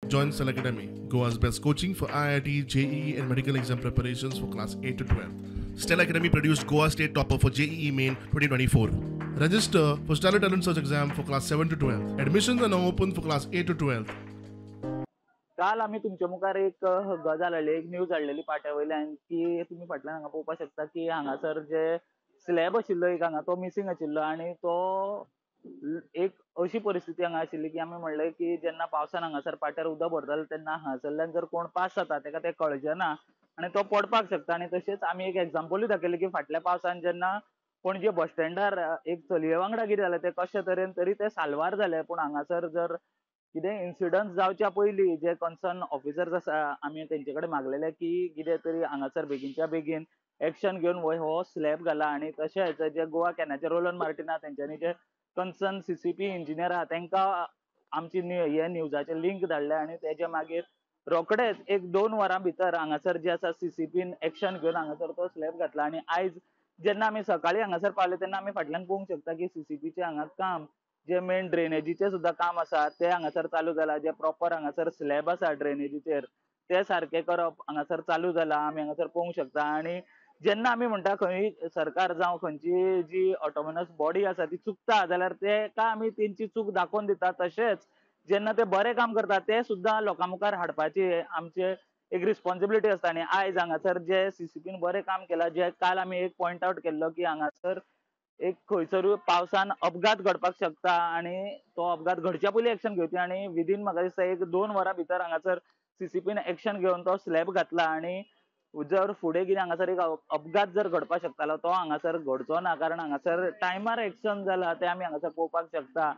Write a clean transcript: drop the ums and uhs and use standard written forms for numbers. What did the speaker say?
Join Cell Academy, Goa's best coaching for IIT, JEE, and medical exam preparations for class 8 to 12. Stella Academy produced Goa State Topper for JEE Main 2024. Register for Stellar Talent Search exam for class 7 to 12. Admissions are now open for class 8 to 12. काल आम्ही तुमच्या मुखार एक गजाल हाडली, एक news हाडलेली पाट्यावयल्यान की तुम्ही फाटल्यान हांगा पळोवपाक शकता की हांगासर जे स्लॅब आशिल्लो एक हांगा तो मिसिंग आशिल्लो आणि तो एक अशी परिस्थिती हांगा आशिल्ली की आमी म्हणलें की जेन्ना पावसान हांगासर पाट्यार उदक भरतलें तेन्ना हांगासरल्यान जर कोण पास जाता तेका तें कळचें ना आनी तो पडपाक शकता. आनी तशेंच आमी एक एक्झाम्पलूय दाखयलें की फाटल्या पावसान जेन्ना पणजे बस स्टँडार एक चलये वांगडा कितें जालें तें कशे तरेन तरी तें साल्वार जालें. पूण हांगासर जर कितें इन्सिडंट जावच्या पयलीं जे कन्सर्न ऑफिसर्स आसा आमी तेंचे कडेन मागलेले की कितें तरी हांगासर बेगीनच्या बेगीन एक्शन घेवन हो स्लॅब घाला. आनी तशेंच जे गोवा कॅनाचे रोलन मार्टिना तेंच्यांनी जे कन्सर्न सीसीपी इंजिनियर आहा तेंकां आमची हे न्यूजाचे लिंक धाडले आनी तेजे मागीर रोखडेच एक 2 वरां भितर हांगासर जे आसा सीसीपीन एक्शन घेवन हांगासर तो स्लॅब घातला. आनी आयज जेन्ना आमी सकाळीं हांगासर पावले तेन्ना आमी फाटल्यान पळोवंक शकता की सीसीपीचे हांगा काम जे मेन ड्रेनेजीचे सुद्दां काम आसा ते हांगासर चालू जाला. जे प्रॉपर हांगासर स्लॅब आसा ड्रेनेजीचेर ते सारखे करप हांगासर चालू जाला आमी हांगासर पळोवंक शकता. आनी जेन्ना आमी म्हणटा खंय सरकार जावं खंयची जी ऑटोनॉमस बॉडी आसा ती चुकता जाल्यार तेका आमी तेंची चूक दाखोवन दिता. तशेंच जेन्ना ते बरें काम करता ते सुद्दां लोकां मुखार हाडपाची आमचे एक रिस्पॉन्सिबिलिटी आसता. आनी आयज हांगासर जे सीसीपीन बरें काम केलां जे काल आमी एक पॉयंट आवट केल्लो की हांगासर एक खंयसरूय पावसान अपघात घडपाक शकता आनी तो अपघात घडच्या पयलीं एक्शन घेवची. आनी विदीन म्हाका दिसता एक 2 वरां भितर हांगासर सीसीपीन एक्शन घेवन तो स्लॅब घातला. आनी जर फुडें कितें हांगासर एक अपघात जर घडपाक शकतालो तो हांगासर घडचो ना. कारण हांगासर टायमार एक्शन जाला तें आमी हांगासर पळोवपाक शकता.